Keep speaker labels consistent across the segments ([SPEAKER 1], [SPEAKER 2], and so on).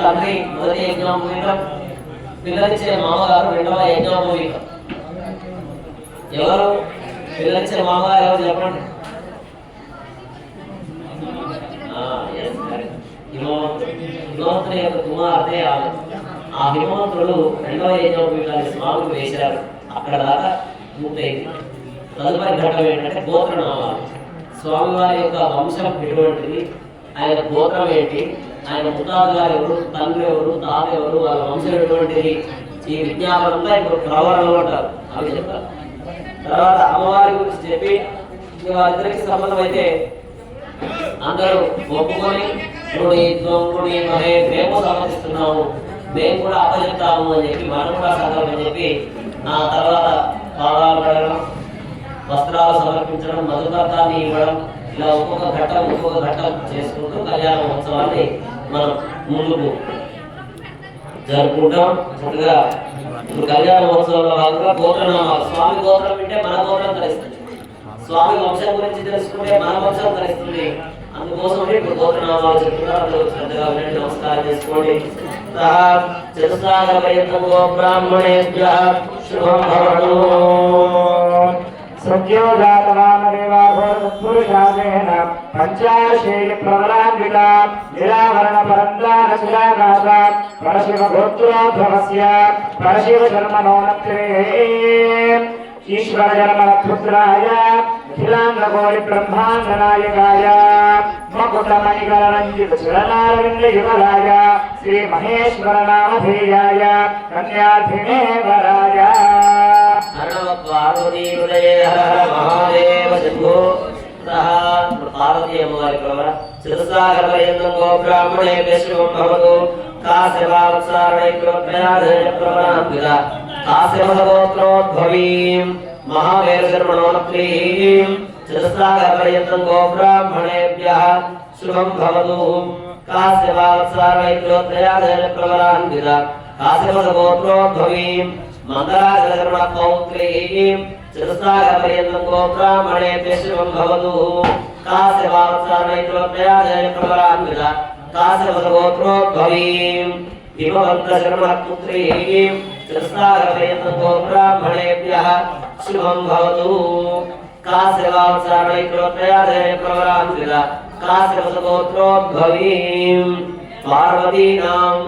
[SPEAKER 1] తండ్రి మొదటి యజ్ఞోపవీతం, పిల్లలిచ్చే మామగారు రెండవ యజ్ఞోపవీతం. ఎవరు పిల్లలిచ్చే మామగారు ఎవరు చెప్పండి? హిమవంతుని యొక్క కుమార్తె ఆమె. ఆ హిమవంతుడు రెండవ యజ్ఞోపవీతాన్ని స్వామికి వేశారు. అక్కడ దాకా పూర్తయింది. తదుపరి ఘట్టం ఏంటంటే గోత్రనామాలు. స్వామివారి యొక్క వంశం ఎటువంటిది, ఆయన గోత్రం ఏంటి, ఆయన ముత్తాతలు గారు ఎవరు, తండ్రి ఎవరు, తాత ఎవరు, వాళ్ళ వంశం ఎటువంటిది, ఈ విజ్ఞాపనంలో ఇప్పుడు ప్రవరణలు అంటారు, అవి చెప్తారు. తర్వాత అమ్మవారి గురించి చెప్పి వాళ్ళిద్దరికి సంబంధం అయితే అందరూ ఒప్పుకొని మేము సమర్పిస్తున్నాము, మేము కూడా అప్పచెప్తాము అని చెప్పి మనం కూడా సంకల్పం చెప్పి ఆ తర్వాత పాదాలు కడగడం, వస్త్రాలు సమర్పించడం, మధుపర్తాన్ని ఇవ్వడం, ఇలా ఒక్కొక్క ఘట్టం చేసుకుంటూ కళ్యాణ మహోత్సవాన్ని మనం ముందుకు జరుపుకుంటాం. ముందుగా ఇప్పుడు కళ్యాణ మహోత్సవంలో భాగంగా గోత్రనామాలు. స్వామి గోత్రం వింటే మన గోత్రం తెలుస్తుంది, స్వామి వంశం గురించి తెలుసుకుంటే మన వంశం తెలుస్తుంది. అందుకోసం ఇప్పుడు గోత్రనామాలు చెప్తున్నారు. అందరూ శ్రద్ధగా వినండి, నమస్కారం చేసుకోండి. చతుస్సాగర పర్యంతం గో బ్రాహ్మణేభ్యః శుభం భవతు.
[SPEAKER 2] సత్యో జాతవామదేవాఘోరపురుషాదేన పంచాశేయ ప్రవరాన్విత నిరావరణ పరందాన శిలాఘాత పరశివ గోత్రోద్భవస్య పరశివ జన్మనోనత్రే ఈశ్వర జన్మన పుత్రాయ అఖిలాంగకోటి బ్రహ్మాండ నాయకాయ మకుటమణికరణంజిత శిరనారవింద యుగలాయ శ్రీ మహేశ్వర నామధేయాయ కన్యాధినే వరాయ.
[SPEAKER 1] పార్వతీ మహాదేవ శంభో. పార్వతీ అమ్మవారి ప్రవర చతుస్సాగర పర్యంతం గో బ్రాహ్మణేభ్యః శుభం భవతు. కాశ్యపావత్సారణైక్రోత్ప్రయాధేయ కాశ్యపదగోత్రోద్భవీం మహావేరశర్మణోనప్రీం చతుస్సాగర పర్యంతం గో బ్రాహ్మణేభ్యః శుభం భవతు. కాశ్యపావత్సారణైక్రోత్ప్రయాధేయ కాశ్యపదగోత్రోద్భవీం మందరాజలకర్మపౌత్రీం చతుస్సాగర పర్యంతం గో బ్రాహ్మణేభ్యః శుభం భవతు. కాశ్యపావత్సారణైక్రోత్ప్రయాధేయ కాశ్యపదగోత్రోద్భవీం హిమవంతశర్మపుత్రీం చతుస్సాగర పర్యంతం గో బ్రాహ్మణేభ్యః శుభం భవతు. కాశ్యపావత్సారణైక్రోత్ప్రయాధేయ కాశ్యపదగోత్రోద్భవీం పార్వతీనాం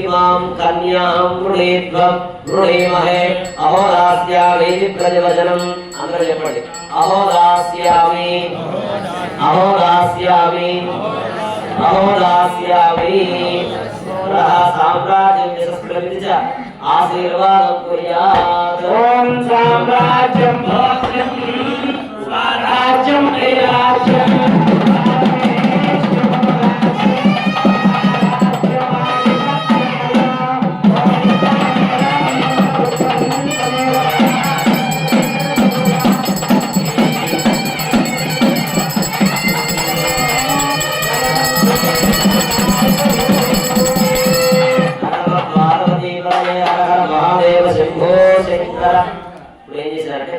[SPEAKER 1] ఇమాం కన్యాం వృణీత్వం వృణీమహే అహోదాస్యామి ప్రతివచనం. అందరూ చెప్పండి, అహోదాస్యామి అహోదాస్యామి అహోదాస్యామి. సామ్రాజ్యం యశస్ప్రవిచ ఆశీర్వాదం కుర్యాత్.
[SPEAKER 2] ఓం సామ్రాజ్యం భోజ్యం స్వరాజ్యం ఐరాజ్యం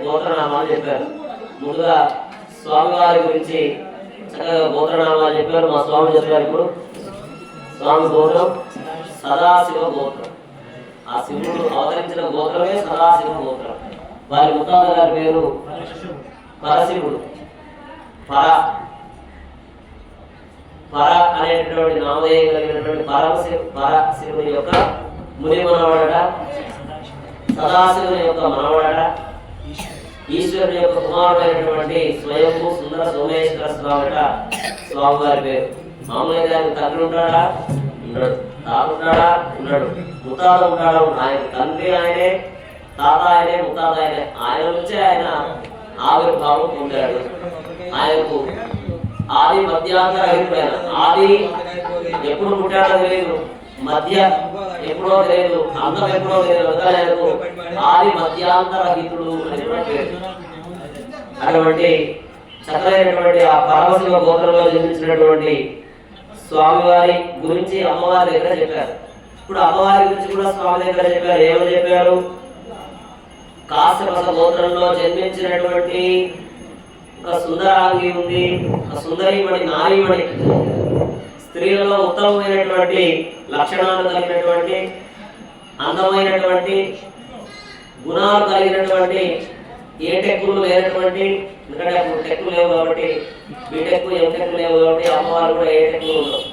[SPEAKER 1] గోత్రనామాలు చెప్పారు. ముందుగా స్వామివారి గురించి చక్కగా గోత్రనామాలు చెప్పారు. మా స్వామి చెప్పారు. ఇప్పుడు స్వామి గోత్రం సదాశివ గోత్రం. ఆ శివుడు అవతరించిన గోత్రమే సదాశివ గోత్రం. వారి ముత్తాత గారి పేరు పరశివుడు. పర అనేటటువంటి నామధేయం కలిగినటువంటి పరశివుని యొక్క ముని మనవడట, సదాశివుని యొక్క మనవడట, ఈశ్వరుని యొక్క కుమారుడైనటువంటి స్వయంభూ సుందర సోమేశ్వర స్వామిట స్వామివారి పేరు. మామూలుగా ఆయన తండ్రి ఉంటాడా? ఉన్నాడు. తాత ఉంటాడా? ఉన్నాడు. ముత్తాత ఉంటాడా? ఆయన తండ్రి ఆయనే, తాత ఆయనే, ముత్తాత ఆయనే. ఆయన నుంచే ఆయన ఆవిర్భావం పొందాడు. ఆయనకు ఆది మధ్యాంతర రహితుడైన, ఆది ఎప్పుడు పుట్టాడో తెలియదు, మధ్య ఎప్పుడో తెలియదు, అంతం ఎప్పుడో తెలియదు, ఆయనకు ఆది మధ్యాంతరహితుడు అనేటువంటి అటువంటి చక్కనైనటువంటి ఆ పరమశివ గోత్రంలో జన్మించినటువంటి స్వామివారి గురించి అమ్మవారి దగ్గర చెప్పారు. ఇప్పుడు అమ్మవారి గురించి కూడా స్వామి దగ్గర చెప్పారు. ఏమని చెప్పారు? కాశ్యప గోత్రంలో జన్మించినటువంటి ఒక సుందరాంగి ఉంది, ఒక సుందరిమణి, నారీమణి, స్త్రీలలో ఉత్తమమైనటువంటి లక్షణాలు కలిగినటువంటి అందమైనటువంటి గుణాలు కలిగినటువంటి ఏ టెక్కులు లేనటువంటి, ఎందుకంటే అప్పుడు టెక్కులు లేవు కాబట్టి బీటెక్ ఎంటెక్ లేవు కాబట్టి అమ్మవారు కూడా ఏ టెక్కులు ఉండవు.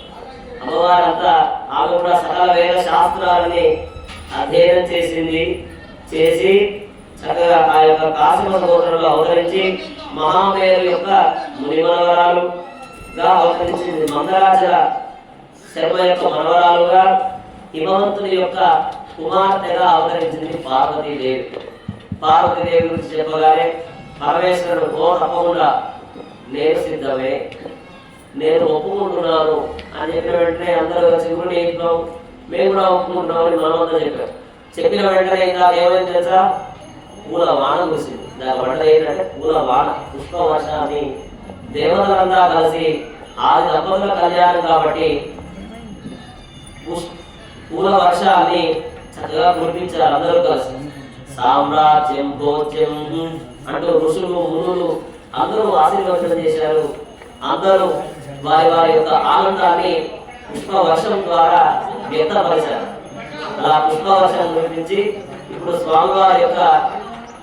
[SPEAKER 1] అమ్మవారంతా ఆమె కూడా సకల వేద శాస్త్రాలని అధ్యయనం చేసి చక్కగా ఆ యొక్క కాశీమ గోత్రంలో అవతరించి మహామేరు యొక్క మునిమనవరాలుగా అవతరించింది. మందరాజల శర్మ యొక్క మనవరాలుగా హిమవంతుని యొక్క కుమార్తెగా అవతరించింది పార్వతీదేవి. పార్వతీదేవి గురించి చెప్పగానే పరమేశ్వరుడు తప్పకుండా నేను సిద్ధమే, నేను ఒప్పుకుంటున్నాను అని చెప్పిన వెంటనే అందరూ శివుడిని చెప్పినాం, మేము కూడా ఒప్పుకుంటున్నాం అని మనమంతా చెప్పాం. చెప్పిన వెంటనే ఇంకా ఏమైంది తెలుసా, పూల వాన కురిసింది. దాని వంట ఏంటంటే పూల వాన, పుష్పవర్ష అని దేవతలంతా కలిసి ఆది దంపతుల కళ్యాణం కాబట్టి పూల వర్షాన్ని చక్కగా కురిపించారు అందరూ కలిసి. సామ్రాజ్యం భోజ్యం అంటూ ఋషులు మునులు అందరూ ఆశీర్వచనం చేశారు. అందరూ వారి వారి యొక్క ఆనందాన్ని పుష్పవర్షం ద్వారా వ్యక్తపరిచారు. అలా పుష్పవర్షం కురిపించి ఇప్పుడు స్వామివారి యొక్క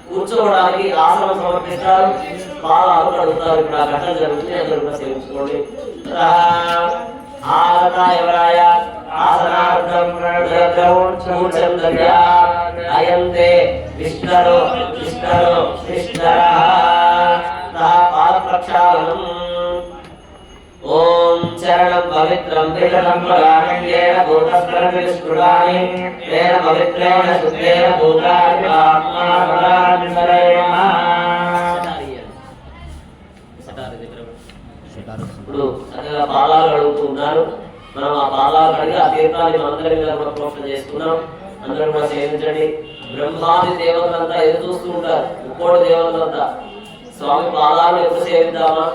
[SPEAKER 1] కూర్చోవడానికి ఆసనం సమర్పిస్తారు, పాదాలు కడుగుతారు. ఇప్పుడు ఆ ఘటన జరుగుతుంది, అందరూ కూడా సేవించుకోండి. ఆసనాయ ఆసనార్థం అయంతే విష్ణరో విష్ణరో విష్ణర పాద ప్రక్షాళనం. ఓం చరణం పవిత్రం విషదం పరాణ్యేన భూతస్కరతి స్ఫుటాని తేన పవిత్రేణ శుద్ధేన భూతాని ఆత్మానమరాజనరేమ. ఇప్పుడు చక్కగా పాదాలు కడుగుతున్నారు. మనం ఆ పాదాలు కడిగి ఆ తీర్థాన్ని మనందరి మీద కూడా ప్రోక్షణ చేసుకున్నాం. అందరూ కూడా సేవించండి. బ్రహ్మాది దేవతలంతా ఎదురు చూస్తూ ఉంటారు. ముక్కోటి దేవతలంతా స్వామి పాదాలను ఎప్పుడు సేవిద్దామా,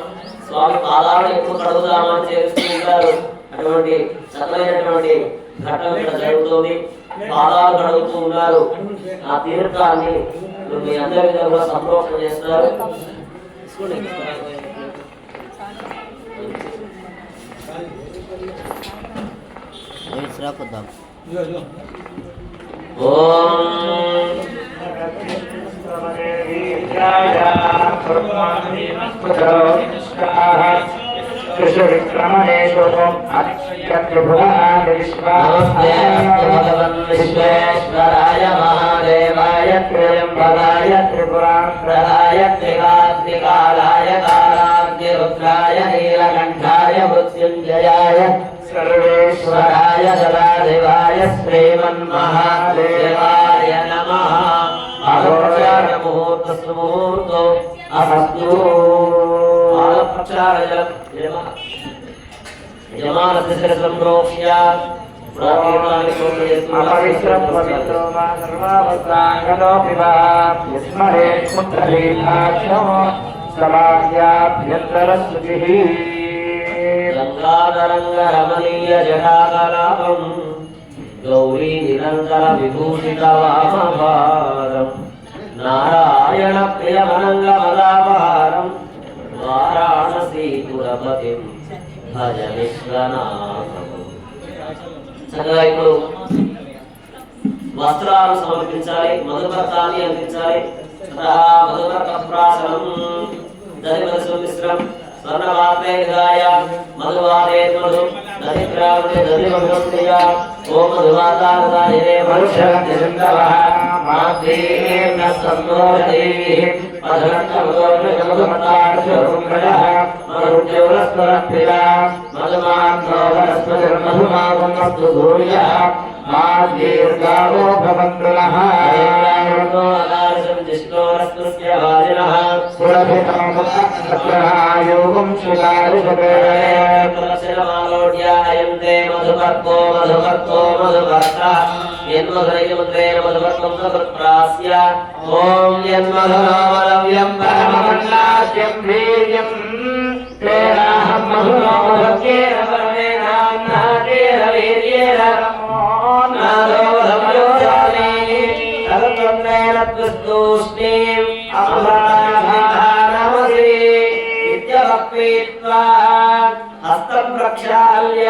[SPEAKER 1] స్వామి పాదాలను ఎప్పుడు కడుగుదామా అని సేవిస్తూ ఉంటారు. అటువంటి చక్కమైనటువంటి ఘట్టం ఇక్కడ జరుగుతుంది. పాదాలు కడుగుతూ ఉన్నారు. ఆ తీర్థాన్ని మీ అందరి మీద కూడా సంప్రోక్షణ చేస్తారు.
[SPEAKER 2] విశ్వేశ్వరాయ మహాదేవాయ త్ర్యంబకాయ త్రిపురాంతరాయ త్రికాగ్నికాలాయ కాలాగ్నిరుద్రాయ నీలకంఠాయ మృత్యుంజయాయ సర్వేశ్వరాయ సదాశివాయ శ్రీమన్మహాదేవాయ నమః. ముహూర్తో అస్తు. అపవిత్రం పవిత్రో వా సర్వావస్థాంగలో విస్మరేత్ పుత్రలీలాక్షో సమాజ్యాభ్యంతరస్తుతిః.
[SPEAKER 1] గంగాధరంగరమణీయ జటాకలాపం గౌరీ నిరంతర విభూషిత వామభారం నారాయణ ప్రియమనంగమదాపహారం వారాణసీపురపతిం భజ విశ్వనాథం. చక్కగా ఇప్పుడు వస్త్రాలు సమర్పించాలి, మధుపర్కాన్ని అందించాలి. మధుపర్క ప్రాసనం దధిమధుమిశ్రం స్వర్ణవాతే గాయ మధువాదే మధు దధిగ్రామే దధిమధుస్త్రియ ఓం మధువాతాదాయే మనుష్యగంధవః మాద్రీర్న సంమోదదేవి మధురంగమధుమతాక్షరుంగళః మరుజ్యోరస్వరప్రియ మధుమాంధోవరస్వధర్మధుమాగమస్తు భూయః మాద్రీర్గావో భవంతునః. మధుపర్కో మధుపర్కో మధుపర్క యన్మధురైముద్రేణ మధుపర్కం సకృత్ప్రాస్య. ఓం యన్మధురోమలవ్యం పరమమన్నాద్యం వీర్యం తేనాహం మధురోమలవ్యేన పరమేనాన్నాదేన వీర్యేన నాదోధమయోజామి తరత్వన్నేన త్వస్తూష్ణీం అమృతానమసి విద్యవక్వీత్వా హస్తం ప్రక్షాళ్య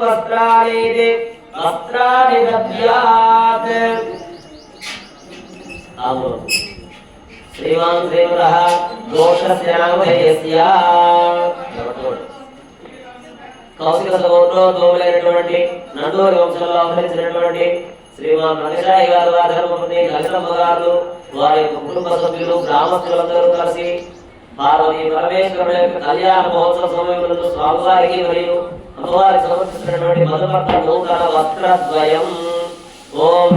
[SPEAKER 1] వస్త్రాణి వస్త్రాణి దద్యాత్ శ్రీమాన్ శ్రీమదః దోషస్యామయస్య కౌశిక సగోత్రో దోములైనటువంటి నందూరి వంశంలో అవతరించినటువంటి శ్రీమాన్ నగశాయి గారు ధర్మపతి లలితమ్మ గారు వారి యొక్క కుటుంబ సభ్యులు గ్రామస్తులందరూ కలిసి పార్వతీ పరమేశ్వరుడు యొక్క కళ్యాణ మహోత్సవ సమయంలో స్వామివారికి మరియు అమ్మవారికి సమర్పించినటువంటి మధుపర్క నూతన వస్త్రద్వయం ఓం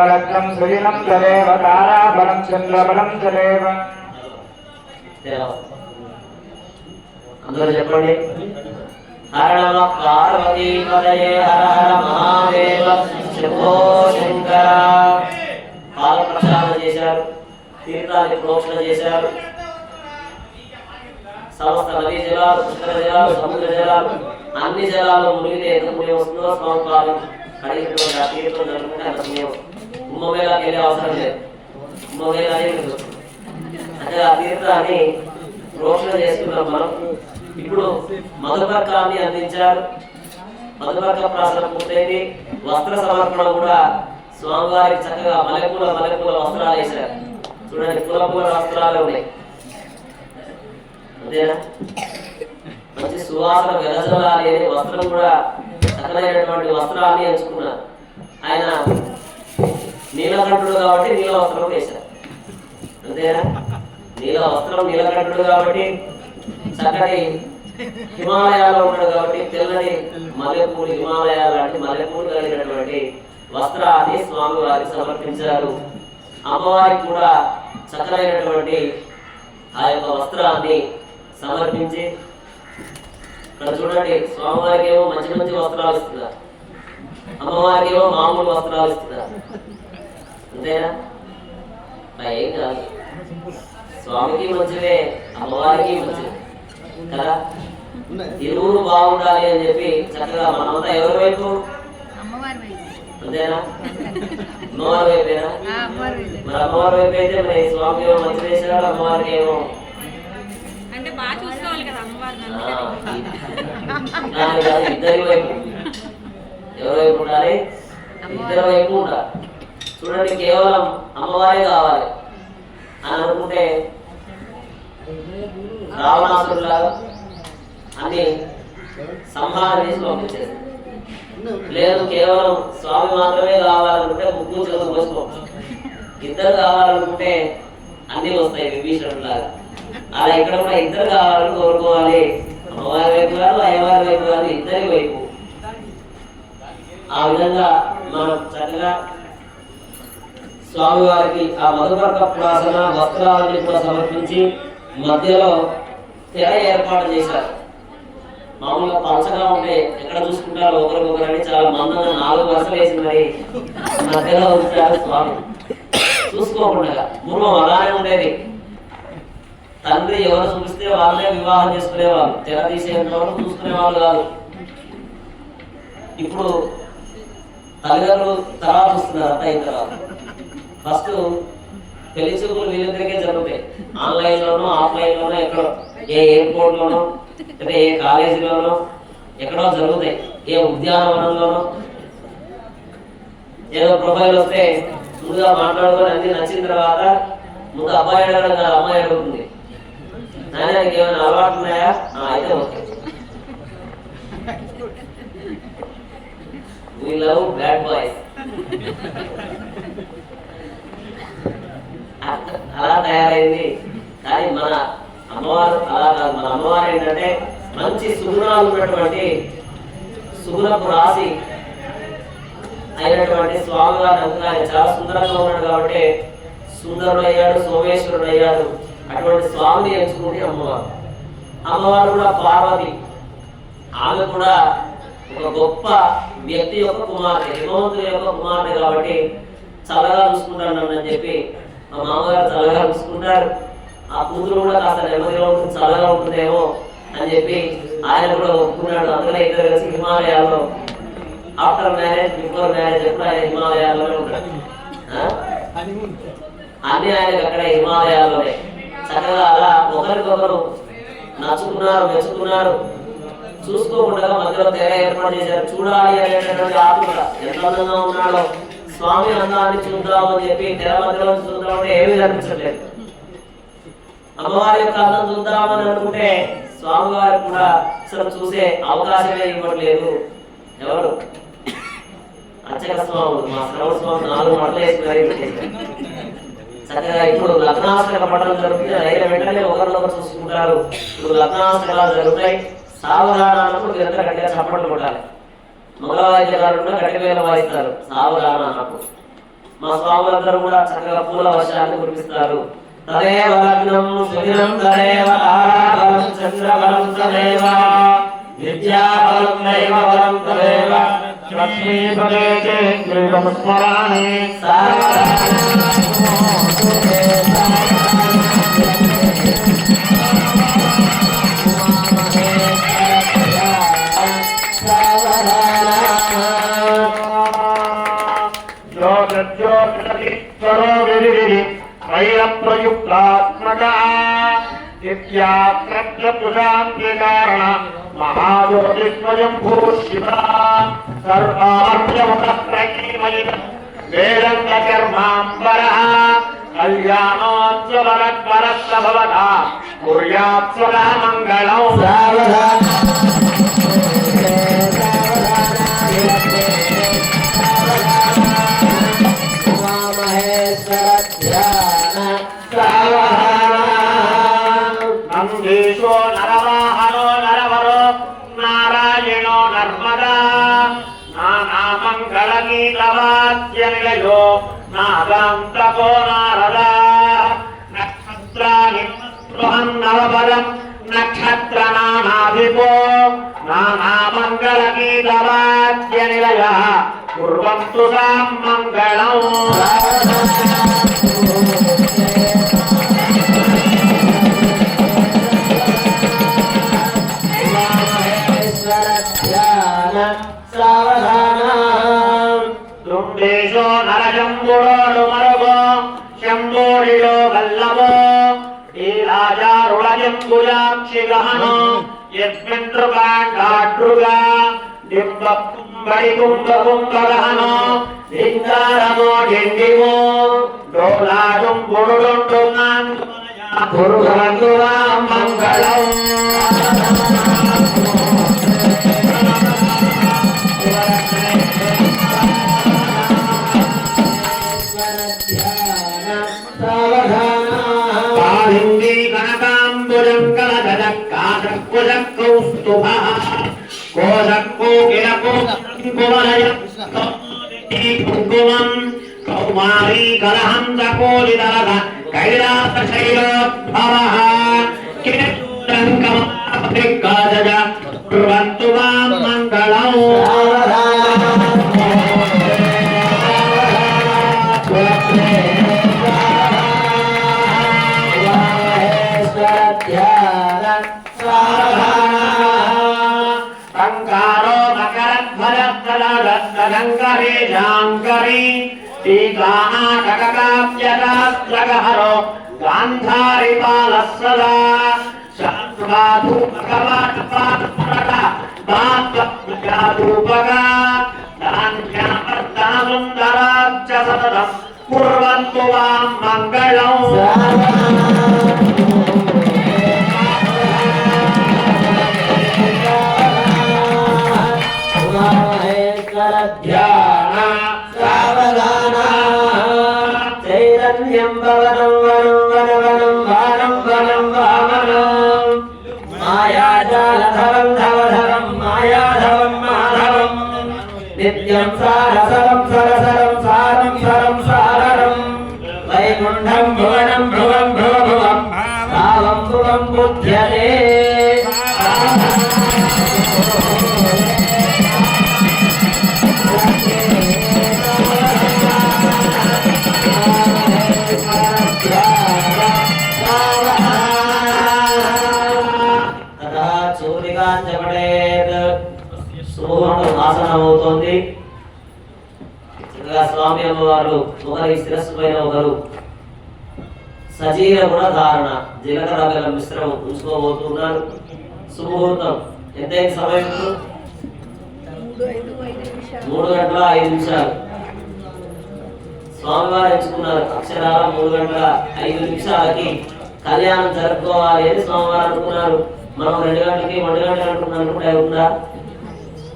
[SPEAKER 2] లగ్నం సుదినం తదేవ తారాబలం చంద్రబలం తదేవ.
[SPEAKER 1] అందరూ చెప్పండి. హర నమ పార్వతీ పదయే హర హర మహాదేవ శంభో శంకర. పాల ప్రక్షాళన చేశారు, తీర్థాన్ని ప్రోక్షణ చేశారు. సమస్త నదీ జలాలు, పుష్కర జలాలు, సముద్ర జలాలు, అన్ని జలాలు మునిగితే ఎంత పుణ్యం వస్తుందో సంవత్సరాలు కడిగినటువంటి ఆ తీర్థం జరుగుతుంటే అంత పుణ్యం. కుంభమేళాకి వెళ్ళే అవసరం లేదు, కుంభమేళా అంటే ఆ తీర్థాన్ని ప్రోక్షణ చేసుకున్నాం మనం. ఇప్పుడు మధుపర్కాన్ని అందించారు. మధుపర్క ప్రాసన పూర్తయింది. వస్త్ర సమర్పణ కూడా స్వామివారికి చక్కగా మల్లెపూల వస్త్రాలు వేశారు. చూడండి, పూల వస్త్రాలు ఉన్నాయి. అంతేనా? మంచి సువాసన వెదజల్లాలి అనే వస్త్రం కూడా చక్కనైనటువంటి వస్త్రాన్ని ఎంచుకున్నారు. ఆయన నీలకంఠుడు కాబట్టి నీల వస్త్రం వేశారు. అంతేనా? నీల వస్త్రం నీలకంఠుడు కాబట్టి, చక్కటి హిమాలయాల్లో ఉన్నాడు కాబట్టి తెల్లని మల్లెపూలు, హిమాలయాలు లాంటి మల్లెపూలు కలిగినటువంటి వస్త్రాన్ని స్వామి వారికి సమర్పించారు. అమ్మవారికి కూడా చక్కనైనటువంటి ఆ యొక్క వస్త్రాన్ని సమర్పించి, ఇక్కడ చూడండి, స్వామివారికి ఏమో మంచి మంచి వస్త్రాలు ఇస్తున్నారు, అమ్మవారికి ఏమో మామూలు వస్త్రాలు ఇస్తున్నారు. అంతేనా? ఏం కాదు, స్వామికి మంచిదే, అమ్మవారికి మంచిదే కదా. ఇరువురు బాగుండాలి అని చెప్పి చక్కగా మనమంతా ఎవరి వైపు? అంతేనా? అమ్మవారి వైపేనా? మరి అమ్మవారి వైపు అయితే మరి స్వామి ఏమో మంచి చేసినాడు, అమ్మవారికి ఏమో ఇద్దరి వైపు. ఎవరి వైపు ఉండాలి? ఇద్దరి వైపు ఉండాలి. చూడండి, కేవలం అమ్మవారే కావాలి అని అనుకుంటే రావణాసురులాగా అన్ని సంహారం చేసి పంపించేది. లేదు, కేవలం స్వామి మాత్రమే కావాలనుకుంటే ముగ్గురు చదువు పోసుకోవచ్చు. ఇద్దరు కావాలనుకుంటే అన్ని వస్తాయి విభీషణులాగా. అలా ఇక్కడ కూడా ఇద్దరు కావాలని కోరుకోవాలి. అమ్మవారి వైపు కాదు, అయ్యవారి వైపు కాదు, ఇద్దరి వైపు. ఆ విధంగా మనం చక్కగా స్వామివారికి ఆ మధుపర్క ప్రాసన వస్త్రాలని కూడా సమర్పించి మధ్యలో తెర ఏర్పాటు చేశారు. మామూలుగా పలచగా ఉంటే ఎక్కడ చూసుకుంటారు ఒకరికొకరని చాలా మందంగా 4 వరుసలు వేసి మరి మధ్యలో ఉంచారు స్వామి. చూసుకోకుండా పూర్వం అలానే ఉండేది. తండ్రి ఎవరు చూపిస్తే వాళ్ళే వివాహం చేసుకునేవాళ్ళు, తెర తీసేవాళ్ళు చూసుకునేవాళ్ళు కాదు. ఇప్పుడు తల్లిదండ్రులు తర్వాత చూస్తున్నారు. అయిన తర్వాత ఫస్ట్ పెళ్లి చూపులు వీళ్ళిద్దరికే జరుగుతాయి. ఆన్లైన్లోనో ఆఫ్లైన్లోనో ఎక్కడో, ఏ ఎయిర్పోర్ట్లోనో లేదా ఏ కాలేజీలోనో ఎక్కడో జరుగుతాయి, ఏ ఉద్యానవనంలోనో. ఏదో ప్రొఫైల్ వస్తే ముందుగా మాట్లాడుకొని అన్ని నచ్చిన తర్వాత ముందు అబ్బాయి అడగడం కాదు, అమ్మాయి అడుగుతుంది. నాయన ఏమైనా అలవాటు ఉన్నాయా? అయితే okay. We love bad boys. అలా తయారైంది. కానీ మన అమ్మవారు అలా కాదు. మన అమ్మవారు ఏంటంటే మంచి సుగుణాలు ఉన్నటువంటి సుగుణపు రాశి అయినటువంటి స్వామివారి అనుకున్నాను. చాలా సుందరంగా ఉన్నాడు కాబట్టి సుందరుడు అయ్యాడు, సోమేశ్వరుడు అయ్యాడు. అటువంటి స్వామిని ఎంచుకుంటే అమ్మవారు. అమ్మవారు కూడా పార్వతి. ఆమె కూడా ఒక గొప్ప వ్యక్తి యొక్క కుమార్తె, హిమవంతుడి యొక్క కుమార్తె కాబట్టి చల్లగా చూసుకుంటాను అని చెప్పి మా మామగారు చల్లగా చూసుకుంటారు. ఆ కూతురు కూడా కాస్త నెమ్మదిగా ఉంటుంది, చల్లగా ఉంటుందేమో అని చెప్పి ఆయన కూడా ఒప్పుకున్నాడు. అందుకనే ఇద్దరు కలిసి హిమాలయాల్లో ఆఫ్టర్ మ్యారేజ్, బిఫోర్ మ్యారేజ్ ఎప్పుడు ఆయన హిమాలయాల్లోనే ఉంటాడు. అన్ని ఆయనకి అక్కడ హిమాలయాల్లోనే చక్కగా అలా ఒకరికొకరు నచ్చుకున్నారు, మెచ్చుకున్నారు. చూసుకోకుండా మధ్యలో తెర ఏర్పాటు చేశారు. చూడాలి అనేటటువంటి ఆత్మత ఎంత అందంగా ఉన్నాడో స్వామి అందాన్ని చూద్దామని చెప్పి తెర మధ్యలో చూద్దామంటే ఏమీ కనిపించట్లేదు. అమ్మవారి యొక్క అందం చూద్దామని అనుకుంటే స్వామివారు కూడా అసలు చూసే అవకాశమే ఇవ్వట్లేదు. ఎవరు? అర్చక స్వాములు. మా శ్రవణ స్వామి 4 మడలు వేసి చక్కగా ఇప్పుడు లగ్నాష్టక పట్టణం జరుగుతుంది. అయిన వెంటనే ఒకరినొకరు చూసుకుంటారు. ఇప్పుడు లగ్నాష్టకాలు జరుగుతాయి. సావధానాలకు వీరంతా గట్టిగా చప్పట్లు కొట్టాలి. మంగళవాద్యాలు కూడా గట్టి వేల వాయిస్తారు సావధానాలకు. మా స్వాములందరూ కూడా చక్కగా పూల వర్షాన్ని కురిపిస్తారు. తదేవ లగ్నం సుదినం తదేవ తారాబలం చంద్రబలం తదేవ విద్యాబలం దైవ బలం తదేవ లక్ష్మీపదే చేత్రీవం స్మరామి
[SPEAKER 2] ప్రయుక్తాత్మకారణ మహాజ్యోతి స్వయం భూషిత సర్వార్యముఖీమయ వేదంగర్మాంబర కళ్యాణోత్సవరద్వరస్సభవత కుర్యాత్ సదా మంగళం. నందీశో నరవాహనో నరవరో నారాయణో నర్మదా నానామంగళ గీతవాద్య నిలయో నాదాంతకో నారదా నక్షత్రాని నవపదం నక్షత్ర నానాధిపో నానామంగళ గీతవాద్య నిలయ కుర్వంతు సాం మంగళం. తుండేశో నరజంబుడోడు మరుగో శంభోడిలో వల్లభో ఈ రాజారుళజంబుజాక్షి గహనో యస్మింద్రుగాండాడ్రుగా దింబ కుంభడి కుంభ కుంభ గహనో లింగారమో డిండిమో డోలాడుంబుడుండు గురువంతురా మంగళం. కౌమారీ కలహంసకోలిదలగ కైలాసశైలోద్భవః కిరత్రంకమదిగ్గాజ కుర్వంతు మాం మంగళం. సంకారో మకరధ్వజ జాంకరీ టీకానాటకాప్యరాత్రగహరో గాంధారి పాలసదా శాస్త్రాధూపక
[SPEAKER 3] सततं कुर्वन्तु वां मङ्गलम् ध्यान सावधान चैतन्यं भवनं वनं वनवनं वानं वनं वामनं मायाजालधरं धवधरं मायाधवं माधवं नित्यं सारसरं सरसरं सारं सरं साररं वैकुण्ठं भुवनं भुवं भुवभुवं भावं भुवं बुध्यते అవుతోంది. చక్కగా స్వామి అమ్మవారు ఒకరి శిరస్సు పైన ఒకరు సజీవ గుణ ధారణ జీలకర్ర బెల్లం మిశ్రమం ఉంచుకోబోతున్నారు. సుముహూర్తం ఎంతైంది సమయం? 3:05 స్వామివారు ఎంచుకున్నారు. అక్షరాల 3:05 కళ్యాణం జరుపుకోవాలి అని స్వామివారు అనుకున్నారు. మనం 2 గంటలకి 1 గంట అనుకుంటున్నాం. ఉందా?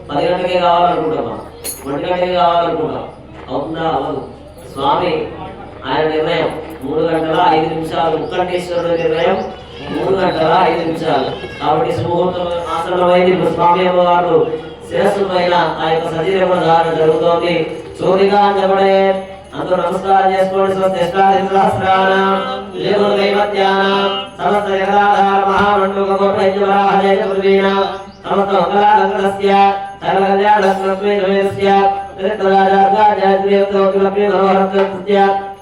[SPEAKER 3] 10 గంటలకే కావాలనుకుంటామా? 1 గంటకే కావాలనుకుంటాం. అవుతుందా? అవ్వదు. స్వామి ఆయన నిర్ణయం 3:05 ఉత్కంఠేశ్వరుడు నిర్ణయం 3:05. కాబట్టి సుముహూర్తం ఆసనమైంది. స్వామి అమ్మవారు శిరస్సు పైన ఆ యొక్క సజీవ ధారణ జరుగుతోంది. చూరిగా చెప్పడే అందరూ నమస్కారం చేసుకోండి. సమస్త జగదాధార మహామండూక పృథ్వీనా సమస్త మంగళాలంకరస్య సకల కళ్యాణస్య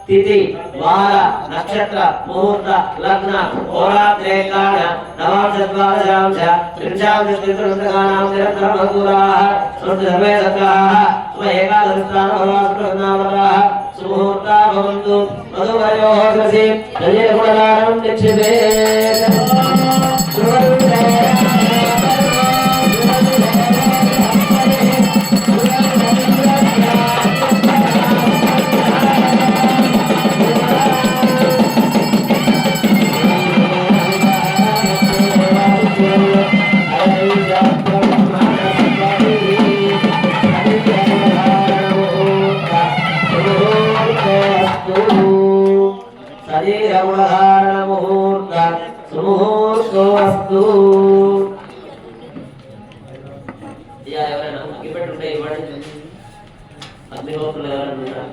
[SPEAKER 3] తిథి వార నక్షత్ర ముహూర్త లగ్న హోరాత్రే కాల నవాంశ ద్వాదశాంశ త్రింశాంశ త్రిశృంగానాం నిరంతరం అనుకూలాః స్మృతి సర్వే సత్యాః శుభ ఏకాదశిస్థాన భగవాన్ సుముహూర్తా భవంతు మధువయోః గ్రసి జయగుణగానం నిక్షిపేత్ శరీరగుణధారణ ముహూర్త సుముహూర్తోస్తు. ఎవరైనా అగ్గిపెట్టుంటే ఇవ్వండి. అగ్నిహోత్రులు ఎవరైనా ఉన్నారా?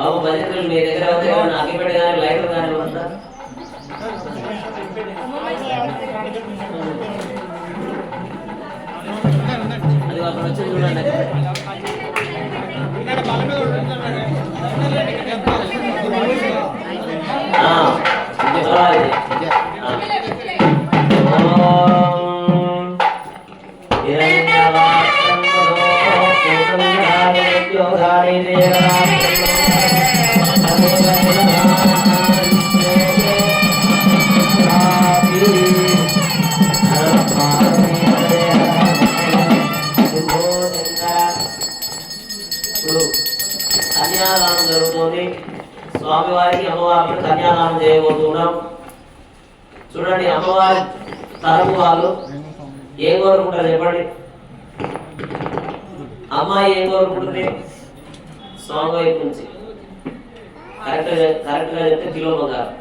[SPEAKER 3] అవును, భజనలు మీ దగ్గర అయితే అగ్గిపెట్ట కానీ లైట్లు కానీ ఉందా? అది అక్కడ వచ్చి చూడండి. కన్యాదానం జరుగుతుంది. స్వామివారికి అమ్మవారికి కన్యాదానం చేయబోతున్నాం. చూడండి, అమ్మవారి తరపు వాళ్ళు ఏం కోరుకుంటారు చెప్పండి. అమ్మాయి ఏం కోరుకుంటుంది? స్వామి వైపు నుంచి కరెక్ట్ గా చెప్తే కిలో బంగారు.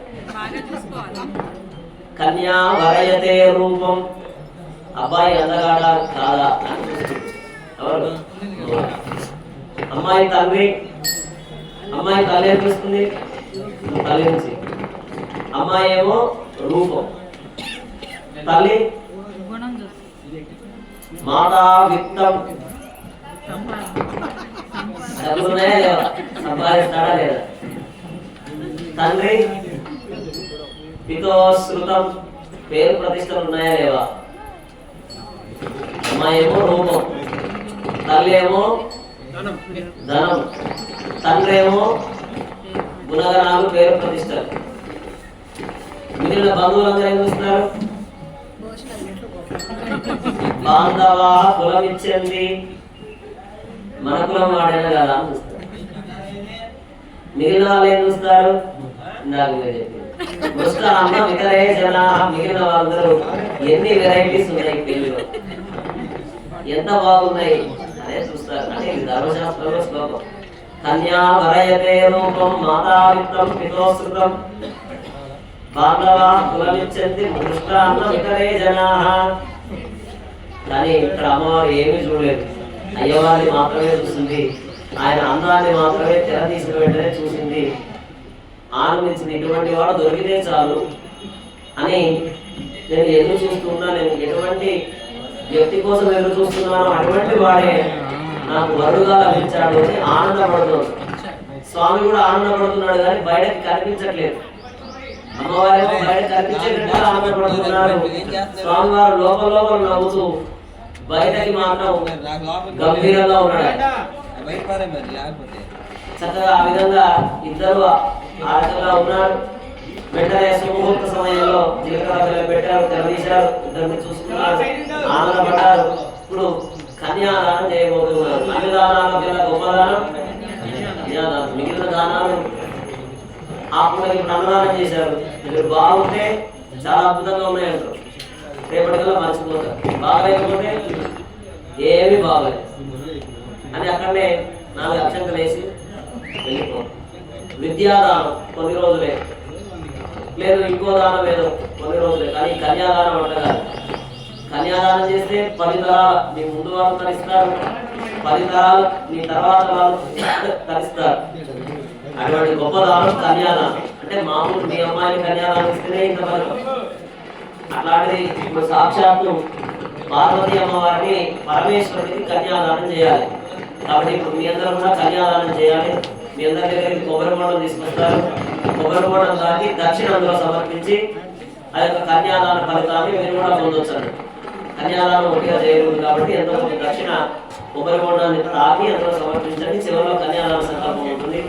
[SPEAKER 3] కన్యా వరయతే రూపం. అబ్బాయి అందగాడా కాదా? ఎవరు? అమ్మాయి తల్లి. అమ్మాయి తల్లి అనిపిస్తుంది తల్లి నుంచి. అమ్మాయి ఏమో రూపం, తల్లి మాతా విత్తం. డబ్బులున్నాయా లేవా? సంపాదిస్తాడా లేదా? తండ్రి పితోశ్రుతం, పేరు ప్రతిష్టలు ఉన్నాయా లేవా? అమ్మాయి ఏమో రూపం, తల్లి ఏమో ధనం, తండ్రి ఏమో గుణగణాలు, పేరు ప్రతిష్టలు. మిగిలిన బంధువులందరూ ఏం చూస్తారు? బాంధవా కులం ఇచ్చింది మన కులం వాడైనా కదా అని చూస్తారు. మిగిలిన వాళ్ళు ఏం చూస్తారు? ఇందాక మీరు చెప్పింది అమ్మ ఇతరే జన. మిగిలిన వాళ్ళందరూ ఎన్ని వెరైటీస్ ఉన్నాయి పెళ్లిలో, ఎంత బాగున్నాయి అనే చూస్తారు. అంటే ఇది ధర్మశాస్త్రంలో శ్లోకం. కన్యా వరయతే రూపం మాతావిత్తం పితోశ్రుతం బాంధవా కులమిచ్చంది దృష్టాంతం ఇతరే జనా. కానీ ఇక్కడ అమ్మవారు ఏమీ చూడలేదు, అయ్యవారిని మాత్రమే చూసింది. ఆయన అందాన్ని మాత్రమే తెర తీసిన వెంటనే చూసింది, ఆనందించింది. ఇటువంటి వాడు దొరికితే చాలు అని నేను ఎదురు చూస్తున్నా, నేను ఎటువంటి వ్యక్తి కోసం ఎదురు చూస్తున్నాను, అటువంటి వాడే నాకు వరుడుగా లభించాడు అని ఆనందపడుతున్నాడు. స్వామి కూడా ఆనందపడుతున్నాడు కానీ బయటకి కనిపించట్లేదు. అమ్మవారేమో బయట కనిపించేటట్టుగా ఆనందపడుతున్నారు. స్వామివారు లోపల లోపల నవ్వుతూ బయటకి మాత్రం గంభీరంగా ఉన్నాడు. చక్కగా ఆ విధంగా ఇద్దరు ఆటగా ఉన్నారు. వెంటనే సుముహూర్త సమయంలో జీలకర్ర పెట్టారు, తెరదీశారు, ఇద్దరిని చూసుకున్నారు, ఆనందపడ్డారు. ఇప్పుడు కన్యాదానం చేయబోతున్నారు. అన్ని దానాల కన్నా గొప్ప దానం కన్యాదానం. మిగిలిన దానాలు అప్పుడు ఇప్పుడు అన్నదానం చేశారు. మీరు బాగుంటే చాలా అద్భుతంగా ఉన్నాయంటారు, రేపటికల్లా మర్చిపోతారు. బాగలేకపోతే ఏమీ బాగలేదు అని అక్కడనే 4 అక్షంతలు వేసి వెళ్ళిపోతారు. విద్యాదానం కొన్ని రోజులే, లేదు ఇంకో దానం ఏదో కొన్ని రోజులే. కానీ కన్యాదానం అంటగా కన్యాదానం చేస్తే 10 తరాలు మీ ముందు వాళ్ళు తరిస్తారు, 10 తరాలు మీ తర్వాత వాళ్ళు తరిస్తారు. అటువంటి గొప్ప దానం కన్యాదానం. అంటే మామూలు మీ అమ్మాయిని కన్యాదానం ఇస్తేనే ఇంత ఫలితం. అట్లాంటిది ఇప్పుడు సాక్షాత్తు పార్వతీ అమ్మవారిని పరమేశ్వరుడికి కన్యాదానం చేయాలి. కాబట్టి ఇప్పుడు మీ అందరూ కూడా కన్యాదానం చేయాలి. మీ అందరి దగ్గరికి కొబ్బరి బొండం తీసుకొస్తారు. కొబ్బరి బొండం దాటి దక్షిణ అందులో సమర్పించి ఆ యొక్క కన్యాదాన ఫలితాన్ని మీరు కూడా పొందొచ్చారు. కన్యాదానం ఒకటిగా చేయకూడదు కాబట్టి ఎంతో కొంత దక్షిణ కొబ్బరి బొండాన్ని తాకి అందులో సమర్పించండి. చివరిలో కన్యాదాన సంకల్పం ఉంటుంది.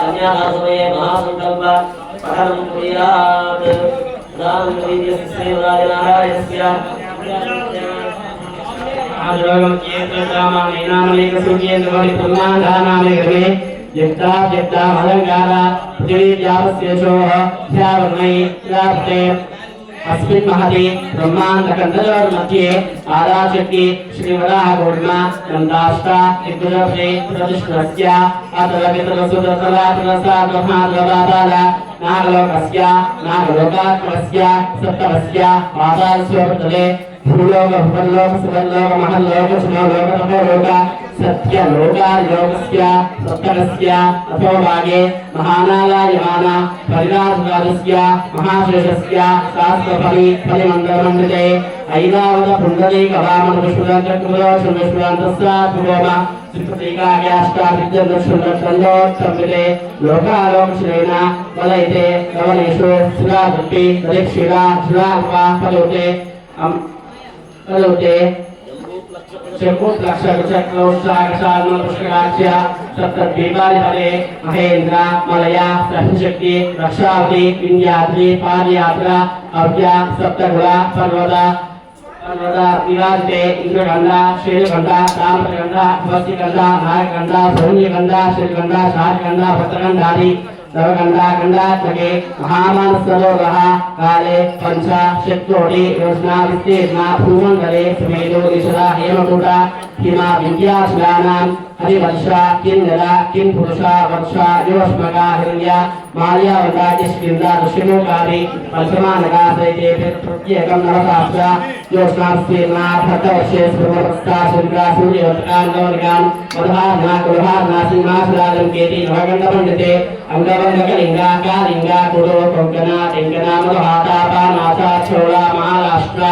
[SPEAKER 3] కన్యాదాన సమయే మహాసంకల్ప పఠనం కుర్యాత్ దానం శ్రీనారాయణస్య ఆదిరోగం చేతనామాని నామలేక సూర్యేంద్రవని పున్నాదానామేగమే యక్తా యక్తా అలంకార పృథివీ వ్యాపస్యేషోః ధ్యావమై ప్రాప్తే अस्मिन् महति ब्रह्माण्डकण्डलोर्मध्ये आदाशक्ति श्रीवराहगौर्मा नन्दाष्टा दिग्गजोपरि प्रतिष्ठस्य अतलवितरसुदतलातलसात्महाद्वपाताल नागलोकस्य नागलोकात्मकस्य सप्तमस्य पातालस्योपतले भूलोक भुवनलोक सुवर्लोक महल्लोक सुमलोक तपोलोक सत्यलोकायोगस्य सप्तकस्य अथोभागे महानालायमान परिराजस्य महाशेषस्य शास्त्रफलि फलिमण्डलमण्डिते ऐरावत पुण्डरीकवामनपुष्पदन्तकृतोषविष्णुवन्तस्यात्मगोम श्रीपत्रिकाग्याष्टाभिद्यन्दर्शनदर्शनोत्तम्बिते लोकालोकश्रेण वलयते लवणेषु शिलादृष्टि दरिक्षिरा शिलाल्पा फलोते फलोते चक्रोत्लक्षकचक्रोत्साहसाल्मपुष्कराक्ष्य सप्तद्वीपाधिपते महेन्द्र मलया प्रशक्ति रक्षावती विन्ध्याद्रि पादयात्रा अव्या सप्तगुणा पर्वता विराजते इंद्रगंधा श्रीगंधा ताम्रगंधा स्वस्तिगंधा नागगंधा सौम्यगंधा श्रीगंधा शारगंधा भद्रगंधादि नवगंधा गंधात्मके महामानसरोवरः काले पंच शतकोटि योजना विस्तीर्णा भूमण्डले सुमेरु ईश्वरा हेमकूटा हिमा विद्याशिलानां हरिवर्षा किन्नरा किन्पुरुषा वर्षा योष्मका हिरण्या माल्यावता किष्किन्दा ऋषिमुखादि वर्षमानकाशैते प्रत्येकं नवसहस्र योजना विस्तीर्णा भरतवर्षे स्वर्वस्ता शुक्ला सूर्यवत्कान् नवनिकान् मधुहार्ना कुलहार्ना सिंहासनादं केति नवगण्डपण्डिते अंगवङ्गकलिङ्गा कालिङ्गा कुडो कोङ्कना टेङ्कना मधुहाता नाथा चोला महाराष्ट्र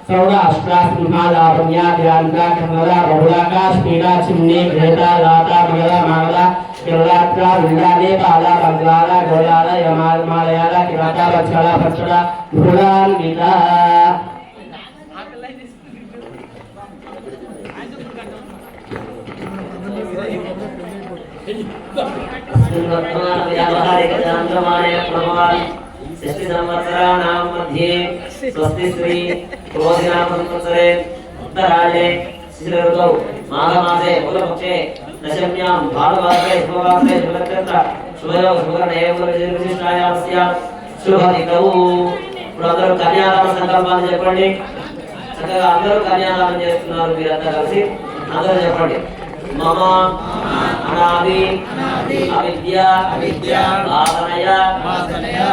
[SPEAKER 3] सौराष्ट्र सिंहालावण्या ध्यान्ता कन्नड़ा बहुला काश्मीरा चिन्नी ग्रेता लाता मगला मागला केरलात्रा विंदा नेपाला बंगलाला गोलाला यमाल मालयाला किराता बच्चला बच्चला भूलान गीता షష్ఠి సంవత్సరాణాం మధ్యే స్వస్తి శ్రీ క్రోధినామ సంవత్సరే ఉత్తరాయణే శిశిర ఋతౌ మాఘమాసే బహుళపక్షే దశమ్యాం భానువాసరే శుభవాసరే శుభనక్షత్ర శుభయోగ శుభకరణేశ్వరాయాస్య శుభదికౌ. ఇప్పుడు అందరూ కన్యాదాన సంకల్పాన్ని చెప్పండి. చక్కగా అందరూ కన్యాదానం చేస్తున్నారు. మీరంతా కలిసి అందరూ చెప్పండి. మమ అనాది అవిద్య వాసనయ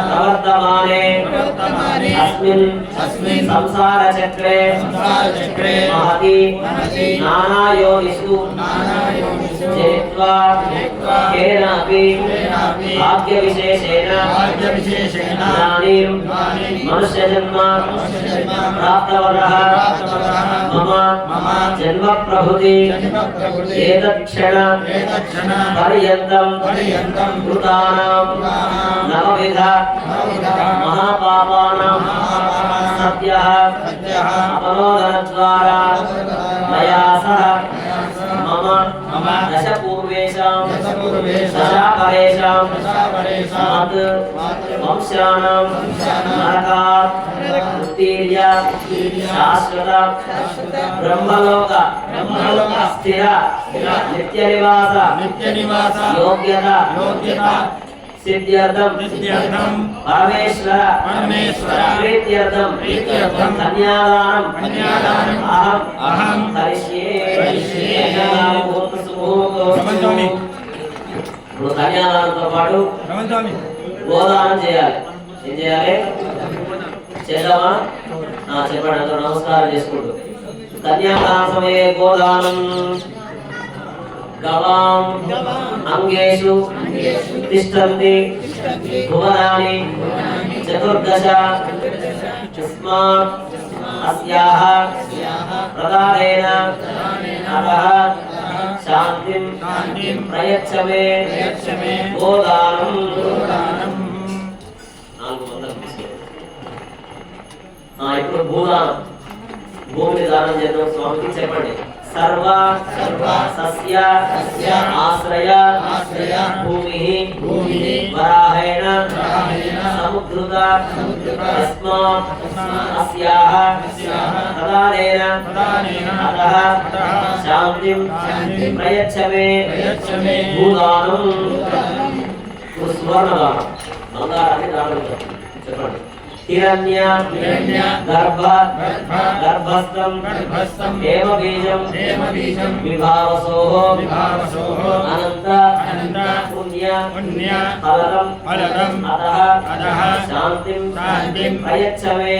[SPEAKER 3] ప్రవర్తమానే అస్మిన్ సంసార చక్రే మహతి నానాయోనిషు జనిత్వా కేనాపి భాగ్య విశేషేణ ఇదానీం మనుష్య జన్మ ప్రాప్తవతః మమ జన్మ ప్రభుతి ఏతక్షణ పర్యంతం కృతానాం నవవిధ మహాపాపానాం సత్యః అపనోదనద్వారా మయా సహ మమ దశ పూర్వేషాం దశాపరేషాం మత్ వంశానాం నరకాత్ ఉత్తీర్య శాశ్వత బ్రహ్మలోక స్థిర నిత్య నివాస యోగ్యత సిద్ధ్యర్థం పరమేశ్వర ప్రీత్యర్థం కన్యాదానం అహం కరిష్యే. ఇప్పుడు కన్యాదానంతో పాటు గోదానం చేయాలి. ఏం చేయాలి? చేద్దామా? చెప్పండి. అందరూ నమస్కారం చేసుకుంటూ. కన్యాదాన సమయే గోదానం గవాం అంగేషు తిష్టంతి భువనాని చతుర్దశ తస్మాత్ అస్యాః ప్రదానేన అతః శాంతిం ప్రయచ్చమే గోదానం. ఇప్పుడు భూదానం, భూమిని దానం చేద్దాం. స్వామికి చెప్పండి. సర్వ సస్య ఆశ్రయ భూమి వరాహేణ సముద్రుత తస్మాత్ అస్యాః ప్రదానేన అతః శాంతిం ప్రయచ్చమే భూదానం. సువర్ణదానం, బంగారాన్ని దానం చెప్పండి. హిరణ్య గర్భస్థం హేమ బీజం విభావసోః అనంత పుణ్య ఫలదం అతః శాంతిం ప్రయచ్చమే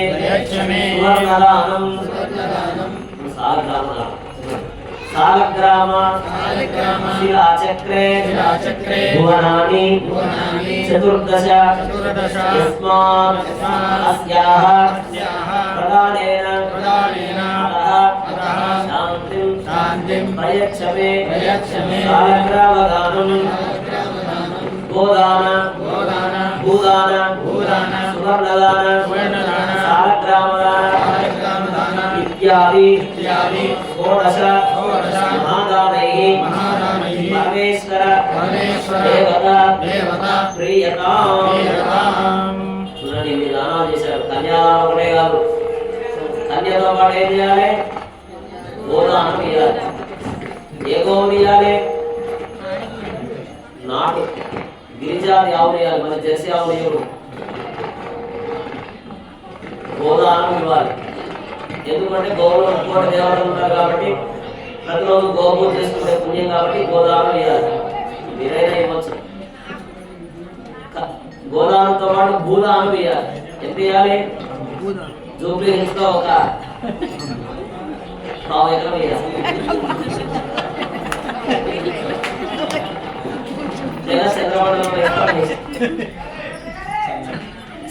[SPEAKER 3] సువర్ణదానం. సాలగ్రామ శిలాచక్రే భువనాని చతుర్దశ తస్మాత్ అస్యాః ప్రదానేన అతః శాంతిం ప్రయచ్చమే సాలగ్రామదానం. గోదాన భూదాన సువర్ణదాన సాలగ్రామదాన ఇత్యాది షోడశ మహాదానైః పరమేశ్వర దేవత ప్రియతాం. చూడండి, మీరు దానాలు చేశారు. కన్యాదానం ఒకటే కాదు, కన్యతో పాటు ఏం చేయాలి? గోదానం ఇవ్వాలి. ఏ గోవుని ఇవ్వాలి? నాటు గిరిజాతి ఆవుని ఇవ్వాలి. మన జెర్సీ ఆవుని ఇవ్వడు. గోదానం ఇవ్వాలి. ఎందుకంటే గోవులు ఇంకోటి దేవతలు ఉంటారు కాబట్టి ప్రతిరోజు గోపూజ చేసుకుంటే పుణ్యం కాబట్టి గోదానం ఇవ్వాలి. మీరైనా ఇవ్వచ్చు. గోదానంతో పాటు భూదానం ఇవ్వాలి. ఎంత ఇవ్వాలి? జూబ్లీ హిల్స్ లో ఒక 100 ఎకరం ఇవ్వాలి.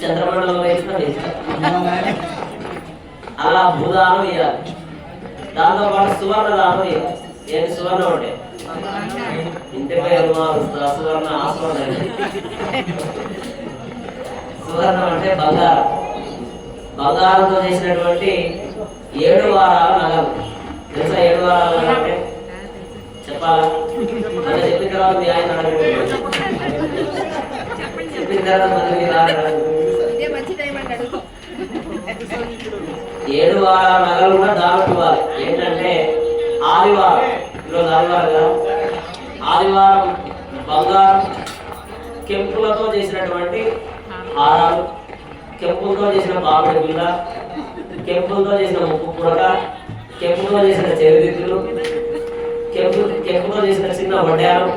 [SPEAKER 3] చంద్రమండలంలో అలా భూదానం ఇవ్వాలి. దాంతో పాటు సువర్ణ దానం ఇవ్వాలి. ఏంటి సువర్ణం అంటే? ఇంటిపై సువర్ణ ఆస్వర్ణ. సువర్ణం అంటే బంగారం. బంగారంతో చేసినటువంటి 7 వారాల నగలు. తెలుసా 7 వారాల నగలు అంటే? చెప్పాలా? అంటే చెప్పిన తర్వాత మీ ఆయన చెప్పిన తర్వాత మళ్ళీ మీరు 7 వారాల నగలు కూడా దానం ఇవ్వాలి. ఏంటంటే ఆదివారం, ఈరోజు ఆదివారం కదా, ఆదివారం బంగారం కెంపులతో చేసినటువంటి హారాలు, కెంపులతో చేసిన పాపిడి బిళ్ళ, కెంపులతో చేసిన ముక్కు పుడక, కెంపుతో చేసిన చెవిదిద్దులు, కెంపుతో చేసిన చిన్న వడ్డారం,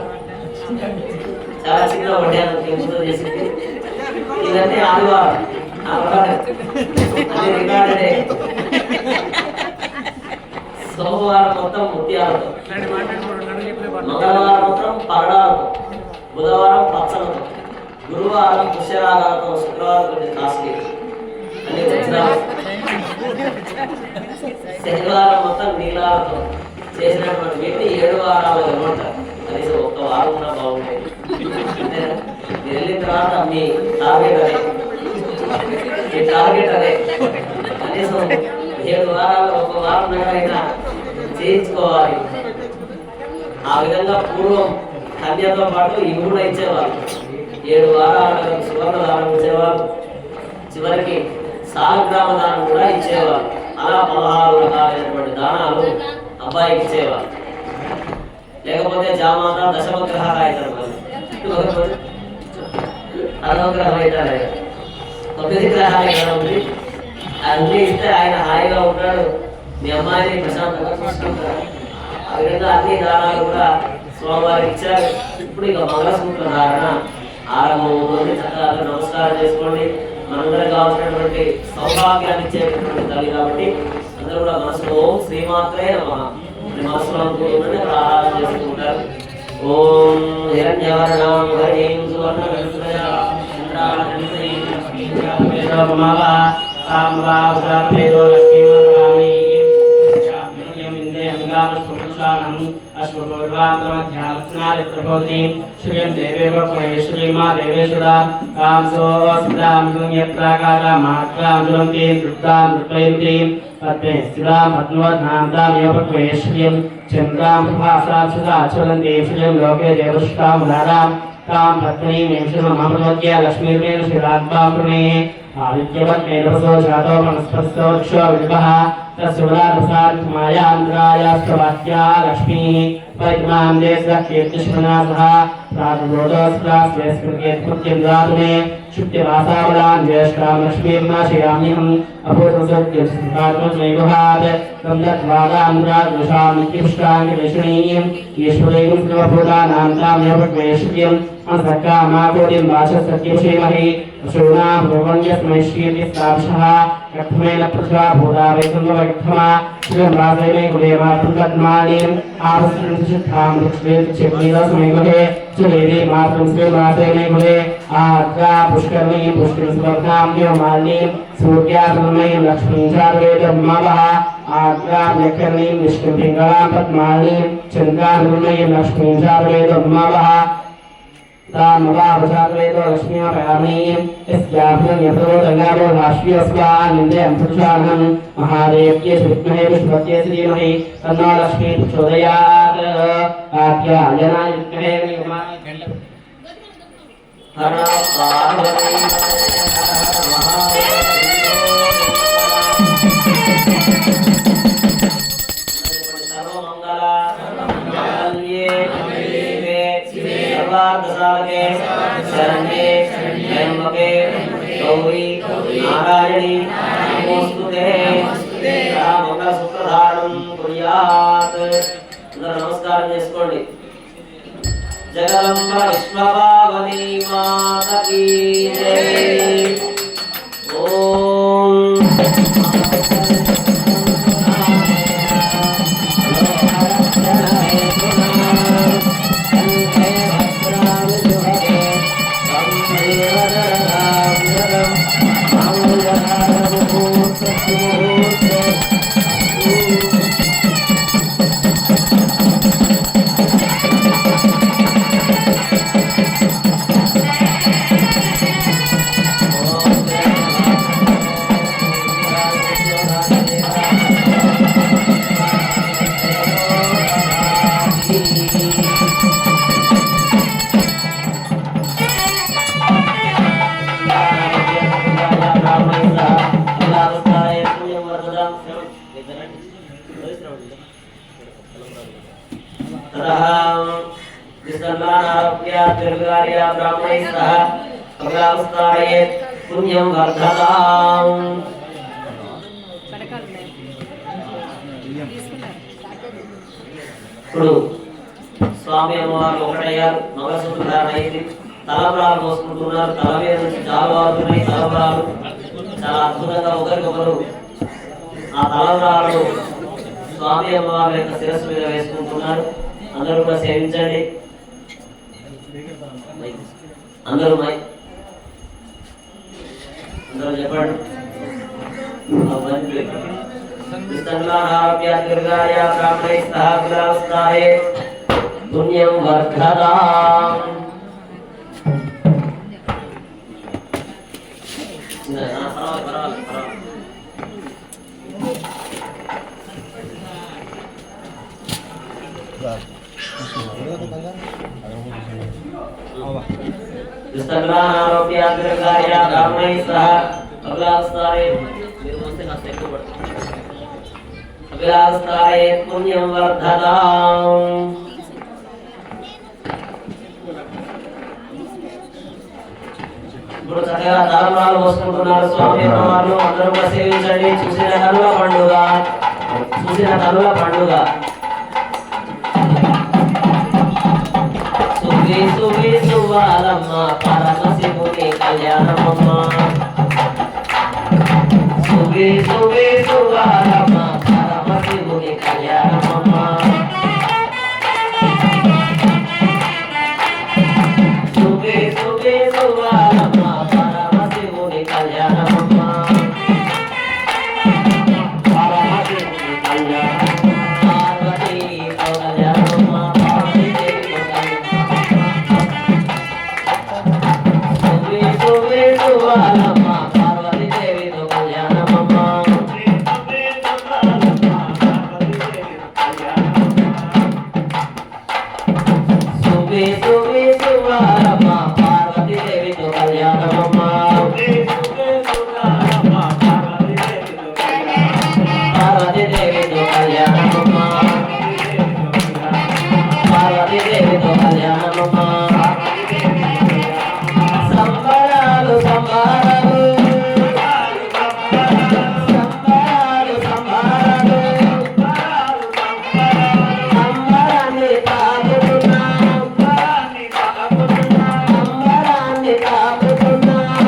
[SPEAKER 3] చాలా చిన్న వడ్డారం కెంపుతో చేసింది. ఇవన్నీ ఆదివారం రికార్డే. సోమవారం మొత్తం ముత్యాలతో, మంగళవారం మొత్తం పరడాలతో, బుధవారం పచ్చలతో, గురువారం పుష్యరాగాలతో, శుక్రవారం కొంచెం కాస్ట్లీ అన్ని వజ్రాలు, శనివారం మొత్తం నీలాలతో చేసినటువంటి వీటిని 7 వారాలు ఏమంటారు. కనీసం 1 వారం కూడా బాగుంటాయి. మీరు వెళ్ళిన తర్వాత మీ టార్గెట్ అదే, మీ టార్గెట్ అదే. కనీసం 7 వారాలు 1 వారం అయినా చేయించుకోవాలి. ఆ విధంగా పూర్వం కన్యతో పాటు ఇవి కూడా ఇచ్చేవాళ్ళు. 7 వారాల సువర్ణ దానం ఇచ్చేవాళ్ళు, చివరికి సాలగ్రామ దానం కూడా ఇచ్చేవాళ్ళు. అలా 16 రకాలైనటువంటి దానాలు అబ్బాయికి ఇచ్చేవాళ్ళు. లేకపోతే జామాత దశమగ్రహాలు అవుతారు, మళ్ళీ 10వ గ్రహం అవుతారు. 9 గ్రహాలు కదా ఉంది. అన్నీ ఇస్తే ఆయన హాయిగా ఉంటాడు, మీ అమ్మాయిని ప్రశాంతంగా చూసుకుంటారు. ఆ విధంగా అన్ని దానాలు కూడా స్వామివారికి ఇచ్చారు. ఇప్పుడు ఇక మంగళసూత్ర ధారణ ఆరంభమవుతుంది. చక్కగా నమస్కారం చేసుకోండి. మనందరం కావాల్సినటువంటి సౌభాగ్యాన్ని ఇచ్చేటటువంటి తల్లి కాబట్టి అందరూ కూడా మనసులో శ్రీమాత్రే నమః మనసులో అనుకుంటుంటే ఆరాధన చేసుకుంటారు. ఓం హిరణ్యవర్ణం హరిం సువర్ణరత్నయా
[SPEAKER 2] श्रियं देवेव महेश्वरी मा देवेश्वरा राम सोऽस्त्रां यत्राकारा मात्रां ज्वलन्तीं दुर्गां दुर्गयन्तीं पद्मे स्थिरां पद्मवद्नान्तामेव महेश्वरीं चन्द्रां प्रभासां सदा ज्वलन्तीं श्रियं लोके देवश्तां मुरारां तां पत्नीं मेषममृतोद्य लक्ष्मीर्मेण श्रीरात्मां प्रणेः आदित्यवत्मेन वसो जातो वनस्पतिस्तो वृक्षो विद्मः तस्सुरानुसारमायान्द्रायास्तवाद्या लक्ष्मीः परिमां देशः कीर्तिश्मनासः प्रातुर्दोषस्कृत्येत्कृत्यन्द्रातुमे शुक्तिवासावलान् ज्येष्ठां लक्ष्मीर्नाशयाम्यहम् अपूर्वसत्यस्मात्मैवहात् तं तद्वादान्द्रादृशां नित्यपुष्टाङ्गवेषणीयम् ईश्वरैः सर्वभूतानां तामेव प्रवेश्यम् अंसकामाकोटिं वाचसत्यविषेमहि अशूनां भुवन्यस्मै श्रीतिस्तांशः कथमेन पृथ्वा भूता वैकुण्ठवैक्थमा श्रीराजैने कुलेमा पुण्डत्मानीम् आवस्त्रंसिद्धां वृक्षेतिचिन्नीरस्मै गृहे चलेति मातृं श्रीराजैने कुले आद्रा पुष्कर्णीं पुष्टिं स्वर्धां देवमालीं सूर्याग्निमयीं लक्ष्मीं चार्वेदम्मावः आद्रां यकर्णीं विष्णुं पिङ्गलां पद्मालीं चन्द्राग्निमयीं लक्ष्मीं चार्वेदम्मावः तामवावचारवेदो लक्ष्मीपयामीं यस्याभ्यं यप्रबोधङ्गावो भाष्योऽस्वानिन्द्रियं पुरुषाणं महादेव्ये विद्महे विष्णुपत्ये धीमहि तन्नो लक्ष्मी प्रचोदयात् कात्यायनाय विद्महे
[SPEAKER 3] हर पार्वती शरण्ये त्र्यंबके गौरी नारायणी नमोस्तुते मंगलसूत्रधारणं कुर्यात्. नमस्कारं చేసుకోండి. जगदम्ब विश्वभावनी माता की जय. ओम పుణ్యం వర్ధతాం. ఇప్పుడు స్వామి అమ్మవారు ఒకటయ్యారు, మంగళసూత్రాలు అయింది, తలబరాలు మోసుకుంటున్నారు, తల మీద నుంచి చాలా వారుతున్నాయి తలబరాలు. చాలా అద్భుతంగా ఒకరికొకరు ఆ తలబరాలు స్వామి అమ్మవారి యొక్క శిరస్సు మీద వేసుకుంటున్నారు. అందరూ కూడా సేవించండి. అందరూ చెప్పండి. పుణ్యం వర్ధతాం. పుణ్యం వర్ధతాం. ఇప్పుడు చక్కగా తలబరాలు పోసుకుంటున్నారు స్వామి అమ్మవారు. అందరూ కూడా సేవించండి. చూసిన కనుల పండుగ, చూసిన కనుల పండుగ. సువి సువి సువాలమ్మ పరమశివుని కళ్యాణమమ్మ. సువి సువి సువాలమ్మ పరమశివుని కళ్యాణమమ్మ. సువి సువి సువాలమ్మ పరమశివుని కళ్యాణమమ్మ. పరమశివుని కళ్యాణమమ్మ. పార్వతీతో కళ్యాణమమ్మ. పార్వతీదేవితో కళ్యాణమమ్మ. సువి సువి సువాలమ్మ పార్వతీదేవితో కళ్యాణమమ్మ. సువి సువి సువాలమ్మ పార్వతీదేవితో కళ్యాణమమ్మ. పార్వతీదేవితో కళ్యాణమమ్మ. పార్వతీదేవితో కళ్యాణమమ్మ. సంబరాలు సంబరాలు సంబరాలు సంబరాలు సంబరాన్ని తాకుతున్నాం. సంబరాన్ని తాకుతున్నాం.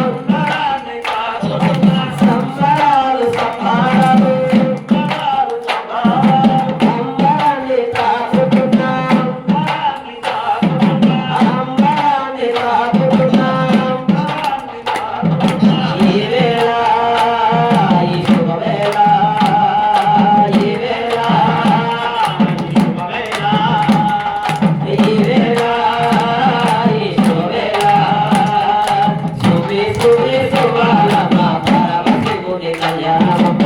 [SPEAKER 3] సంబరాలు సంబరాలు సంబరాన్ని తాకుతున్నాం. అంబరాన్ని తాకుతున్నాం. ఈ వేళ ఈ శుభవేళ ఈ వేళ ఈ వేళ ఈ శుభవేళ. సువి సువి సువాలమ్మ పరమశివుని కళ్యాణమమ్మ.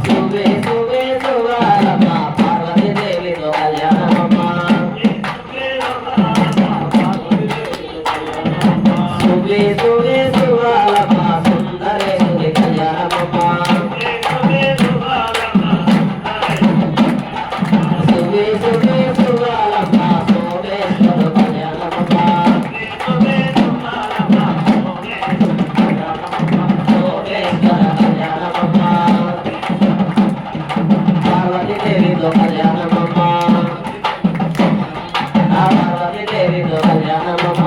[SPEAKER 3] సువి సువి సువాలమ్మ పార్వతీదేవితో కళ్యాణమమ్మ. సువి సువి సువాలమ్మ సుందరేశుని కళ్యాణమమ్మ. సువి సువి సువాలమ్మ సోమేశ్వర కళ్యాణమమ్మ. సోమేశ్వర కళ్యాణమమ్మ. పార్వతీదేవితో కళ్యాణమమ్మ. పార్వతీదేవితో కళ్యాణమమ్మ. పార్వతీదేవితో కళ్యాణమమ్మ.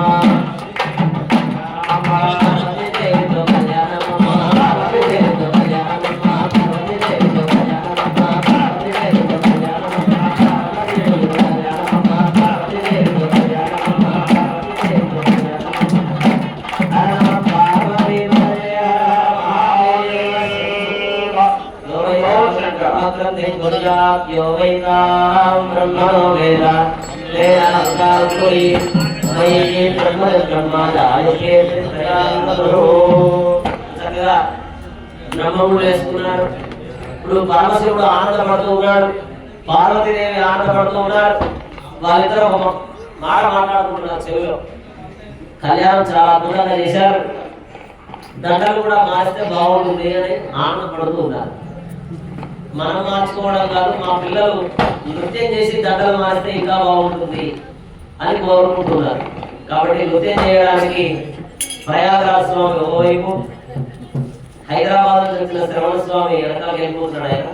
[SPEAKER 3] పార్వతీదేవితో కళ్యాణమమ్మ. పార్వతీదేవితో కళ్యాణమమ్మ. పార్వతీదేవితో కళ్యాణమమ్మ. పార్వతీదేవితో కళ్యాణమమ్మ. పార్వతీదేవితో కళ్యాణమమ్మ. పార్వతీదేవితో కళ్యాణమమ్మ. హర పార్వతీ यो वैतां ब्रह्मणो वेद वेदांतांकुरी मयि ब्रह्मजायके చక్కగా బ్రహ్మములు వేసుకున్నారు. ఇప్పుడు పరమశివుడు ఆనందపడుతూ ఉన్నాడు, పార్వతీదేవి ఆనందపడుతూ ఉన్నారు. వాళ్ళిద్దరూ ఒక మాట మాట్లాడుకుంటున్నారు చెవిలో. కళ్యాణం చాలా అద్భుతంగా చేశారు, దండలు కూడా మారిస్తే బాగుంటుంది అని ఆనందపడుతూ ఉన్నారు. మనం మార్చుకోవడం కాదు, మా పిల్లలు నృత్యం చేసి దండలు మారిస్తే ఇంకా బాగుంటుంది అని కోరుకుంటున్నారు. కాబట్టి నృత్యం చేయడానికి ప్రయాగరాజ్ స్వామి ఓవైపు, హైదరాబాద్ నుంచి వచ్చిన శ్రవణ స్వామి వెనకాల వెళ్ళిపోతున్నాడు.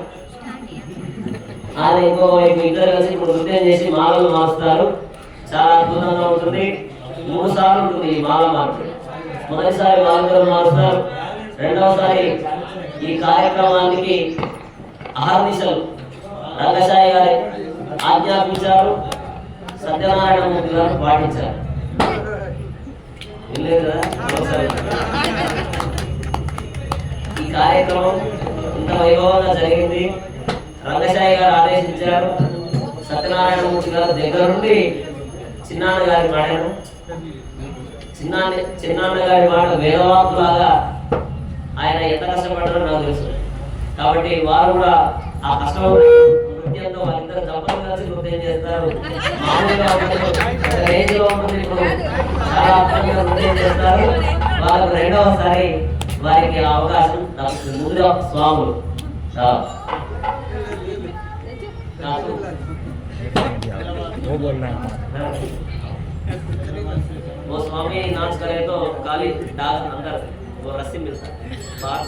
[SPEAKER 3] ఆయన ఇంకో వైపు ఇద్దరు కలిసి ఇప్పుడు నృత్యం చేసి మాలలు మారుస్తారు. చాలా అద్భుతంగా ఉంటుంది. 3 సార్లు ఉంటుంది ఈ మాల మార్పు. మొదటిసారి మాలలు మారుస్తారు, రెండవసారి ఈ కార్యక్రమానికి అహర్నిశలు రంగశాయి గారి ఆజ్ఞాపించారు, సత్యనారాయణ మూర్తి గారు పాటించారు. వెళ్ళలేదు కదా ఒకసారి. ఈ కార్యక్రమం ఇంత వైభవంగా జరిగింది. రంగశాయి గారు ఆదేశించారు, సత్యనారాయణ మూర్తి గారు దగ్గర నుండి చిన్నాన్న గారి మాటను, చిన్నాన్న గారి మాట వేదవాక్కులాగా ఆయన ఎంత కష్టపడ్డారో నాకు తెలుసు. కాబట్టి వారు కూడా ఆ కష్టం నృత్యంతో వాళ్ళిద్దరు దంపతులు కలిసి నృత్యం చేస్తారు. మామూలుగా రేంజ్ లో ఉంటుంది, ఇప్పుడు చాలా అద్భుతంగా నృత్యం చేస్తారు. వాళ్ళకు రెండవసారి వారికి ఆ అవకాశం దక్కుతుంది. ముందుగా స్వాములు वो स्वामी नाच करे तो काली डाल अंदर वो रस्सी मिलता है बाहर